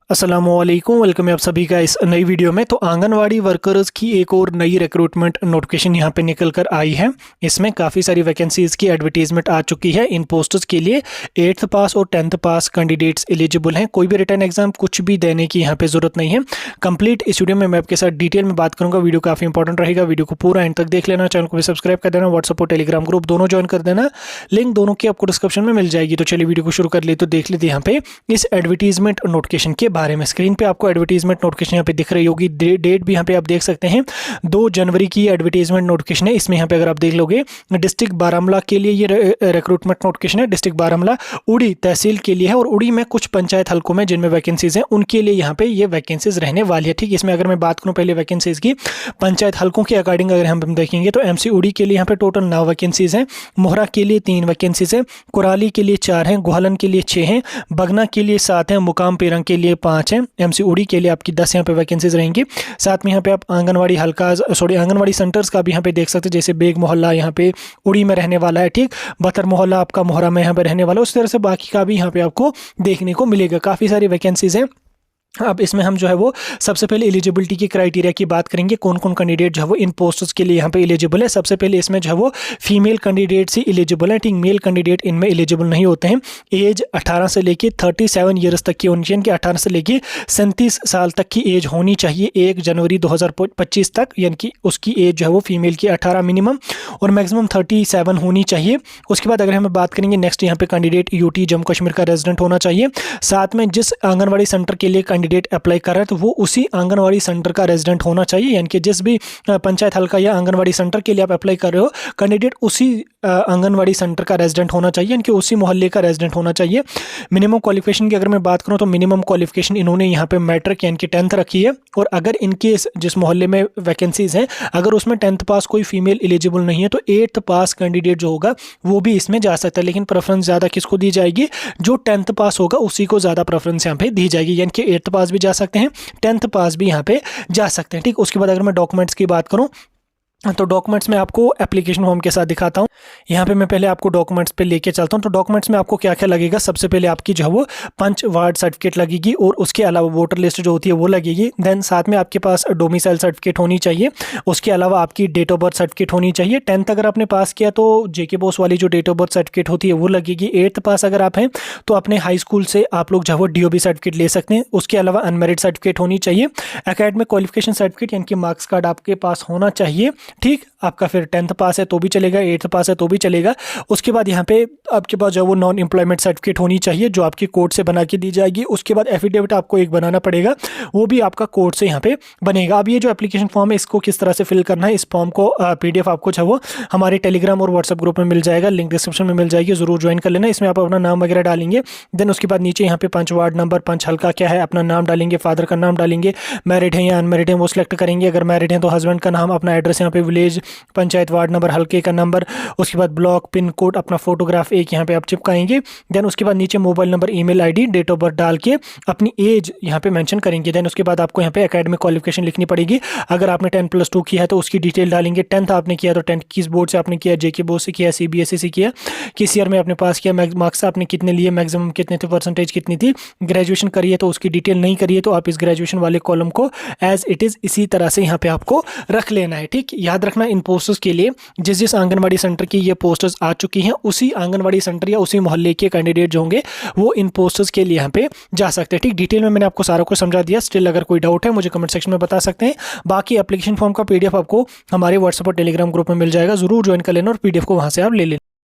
अस्सलामुअलैकुम, वेलकम है आप सभी का इस नई वीडियो में। तो आंगनवाड़ी वर्कर्स की एक और नई रिक्रूटमेंट नोटिफिकेशन यहाँ पे निकल कर आई है। इसमें काफ़ी सारी वैकेंसीज की एडवर्टीजमेंट आ चुकी है। इन पोस्ट्स के लिए 8th पास और 10th पास कैंडिडेट्स एलिजिबल हैं। कोई भी रिटर्न एग्जाम कुछ भी देने की यहाँ पे ज़रूरत नहीं है। कंप्लीट इस वीडियो में मैं आपके साथ डिटेल में बात करूँगा। वीडियो काफ़ी इंपॉर्टेंट रहेगा, वीडियो को पूरा एंड तक देख लेना। चैनल को भी सब्सक्राइब कर देना, व्हाट्सअप और टेलीग्राम ग्रुप दोनों ज्वाइन कर देना। लिंक दोनों की आपको डिस्क्रिप्शन में मिल जाएगी। तो चलिए वीडियो को शुरू कर ले। तो देख लेते हैं यहाँ पे इस एडवर्टीजमेंट नोटिफिकेशन के बारे में। स्क्रीन पे आपको एडवर्टीजमेंट नोटिफिकेशन यहाँ पे दिख रही होगी। डेट भी यहाँ पे आप देख सकते हैं, 2 जनवरी की एडवर्टीजमेंट नोटिफिकेशन है। इसमें यहाँ पे अगर आप देख लोगे डिस्ट्रिक्ट बारामूला के लिए ये रिक्रूटमेंट नोटिफिकेशन है। डिस्ट्रिक्ट बारामूला उड़ी तहसील के लिए है और उड़ी में कुछ पंचायत हलकों में जिनमें वैकेंसीज हैं उनके लिए यहाँ पे ये वैकेंसीज रहने वाली है। ठीक, इसमें अगर मैं बात करूँ पहले वैकेंसीज की पंचायत हलकों के अकॉर्डिंग अगर हम देखेंगे तो एमसी उड़ी के लिए यहाँ पे टोटल 9 वैकेंसीज हैं, मोहरा के लिए 3 वैकेंसीज हैं, कुराली के लिए 4 हैं, गोहलन के लिए 6 हैं, बगना के लिए 7 हैं, मुकाम पेरंग के लिए 5 हैं। एमसी उड़ी के लिए आपकी 10 यहाँ पे वैकेंसीज रहेंगी। साथ में यहाँ पे आप आंगनवाड़ी सेंटर्स का भी यहाँ पे देख सकते हैं। जैसे बेग मोहल्ला यहाँ पे उड़ी में रहने वाला है, ठीक, बतर मोहल्ला आपका मोहरा में यहाँ पे रहने वाला है। उस तरह से बाकी का भी यहाँ पे आपको देखने को मिलेगा। काफ़ी सारी वैकेंसीज हैं। अब इसमें हम जो है वो सबसे पहले एलिजिबिलिटी की क्राइटेरिया की बात करेंगे। कौन कौन कैंडिडेट जो है वो इन पोस्ट्स के लिए यहाँ पे एलिजिबल है। सबसे पहले इसमें जो है वो फीमेल कैंडिडेट ही एलिजिबल है। ठीक, मेल कैंडिडेट इनमें एलिजिबल नहीं होते हैं। एज 18 से लेके 37 ईयर्स तक की होनी चाहिए कि 18 से लेके 37 साल तक की एज होनी चाहिए 1 जनवरी 2025 तक। यानी कि उसकी एज जो है वो फीमेल की 18 मिनिमम और मैक्सिमम 37 होनी चाहिए। उसके बाद अगर हम बात करेंगे नेक्स्ट यहाँ पे कैंडिडेट यूटी जम्मू कश्मीर का रेजिडेंट होना चाहिए। साथ में जिस आंगनवाड़ी सेंटर के लिए कैंडिडेट अप्लाई कर रहा है तो वो उसी आंगनवाड़ी सेंटर का रेजिडेंट होना चाहिए। यानी कि जिस भी पंचायत हल्का या आंगनवाड़ी सेंटर के लिए आप अप्लाई कर रहे हो, कैंडिडेट उसी आंगनवाड़ी सेंटर का रेजिडेंट होना चाहिए, यानी कि उसी मोहल्ले का रेजिडेंट होना चाहिए। मिनिमम क्वालिफिकेशन की अगर मैं बात करूं तो मिनिमम क्वालिफिकेशन इन्होंने यहाँ पे मैट्रिक यानी कि 10th रखी है। और अगर इनके जिस मोहल्ले में वैकेंसीज हैं अगर उसमें 10th पास कोई फीमेल एलिजिबल नहीं है तो 8th पास कैंडिडेट जो होगा वो भी इसमें जा सकता है। लेकिन प्रेफरेंस ज़्यादा किसको दी जाएगी? जो 10th पास होगा उसी को ज़्यादा प्रेफरेंस यहाँ पे दी जाएगी। यानी कि 8th पास भी जा सकते हैं, 10th पास भी यहाँ पे जा सकते हैं। ठीक, उसके बाद अगर मैं डॉक्यूमेंट्स की बात करूँ तो डॉक्यूमेंट्स में आपको एप्लीकेशन फॉर्म के साथ दिखाता हूँ। यहाँ पे मैं पहले आपको डॉक्यूमेंट्स पे लेके चलता हूँ। तो डॉक्यूमेंट्स में आपको क्या क्या लगेगा? सबसे पहले आपकी जो है वो पंच वार्ड सर्टिफिकेट लगेगी और उसके अलावा वोटर लिस्ट जो होती है वो लगेगी। देन साथ में आपके पास डोमिसाइल सर्टिफिकेट होनी चाहिए। उसके अलावा आपकी डेट ऑफ बर्थ सर्टिफिकेट होनी चाहिए। 10th अगर आपने पास किया तो जेके बोस वाली जो डेट ऑफ बर्थ सर्टिफिकेट होती है वो लगेगी। 8th पास अगर आप हैं तो अपने हाई स्कूल से आप लोग जो है वो DOB सर्टिफिकेट ले सकते हैं। उसके अलावा अनमेरिड सर्टिफिकेट होनी चाहिए। एकेडमिक क्वालिफिकेशन सर्टिफिकेट यानी कि मार्क्स कार्ड आपके पास होना चाहिए। ठीक, आपका फिर 10th पास है तो भी चलेगा, 8th पास है तो भी चलेगा। उसके बाद यहाँ पे आपके पास जो है वो नॉन एम्प्लॉयमेंट सर्टिफिकेट होनी चाहिए जो आपकी कोर्ट से बना के दी जाएगी। उसके बाद एफिडेविट आपको एक बनाना पड़ेगा, वो भी आपका कोर्ट से यहाँ पे बनेगा। अब ये जो एप्लीकेशन फॉर्म है इसको किस तरह से फिल करना है, इस फॉर्म को PDF आपको जो है वो हमारे टेलीग्राम और व्हाट्सएप ग्रुप में मिल जाएगा। लिंक डिस्क्रिप्शन में मिल जाएगी, जरूर ज्वाइन कर लेना। इसमें आप अपना नाम वगैरह डालेंगे। देन उसके बाद नीचे यहाँ पे पंच वार्ड नंबर, पंच हल्का क्या है, अपना नाम डालेंगे, फादर का नाम डालेंगे, मैरिड है या अनमैरिड है वो सिलेक्ट करेंगे। अगर मैरिड है तो हस्बैंड का नाम, अपना एड्रेस यहाँ पे विलेज, पंचायत, वार्ड नंबर, हल्के का नंबर, उसके बाद ब्लॉक, पिन कोड, अपना फोटोग्राफ एक यहाँ पे आप चिपकाएंगे। देन उसके बाद नीचे mobile number, email ID, date of birth डाल के अपनी एज यहाँ पे मेंशन करेंगे। देन उसके बाद आपको यहाँ पे एकेडमिक क्वालिफिकेशन लिखनी पड़ेगी। अगर आपने 10+2 किया है तो उसकी डिटेल डालेंगे। 10th आपने किया तो 10th किस बोर्ड से आपने किया, जेके बोर्ड से किया, CBSE से किया, किस ईयर में आपने पास किया, मार्क्स आपने कितने लिए, मैक्सिमम कितने थे, परसेंटेज कितनी थी, ग्रेजुएशन करी है तो उसकी डिटेल नहीं करी है तो आप इस ग्रेजुएशन वाले कॉलम को एज इट इज़ इसी तरह से यहाँ पे आपको रख लेना है। ठीक, याद रखना इन पोस्ट्स के लिए जिस आंगनवाड़ी सेंटर की ये पोस्टर्स आ चुकी हैं उसी आंगनवाड़ी सेंटर या उसी मोहल्ले के कैंडिडेट जो होंगे वो इन पोस्टर्स के लिए यहाँ पे जा सकते हैं। ठीक, डिटेल में मैंने आपको सारा कुछ समझा दिया। स्टिल अगर कोई डाउट है मुझे कमेंट सेक्शन में बता सकते हैं। बाकी एप्लीकेशन फॉर्म का PDF आपको हमारे व्हाट्सएप और टेलीग्राम ग्रुप में मिल जाएगा, जरूर ज्वाइन कर लेना और PDF को वहां से आप ले लेना।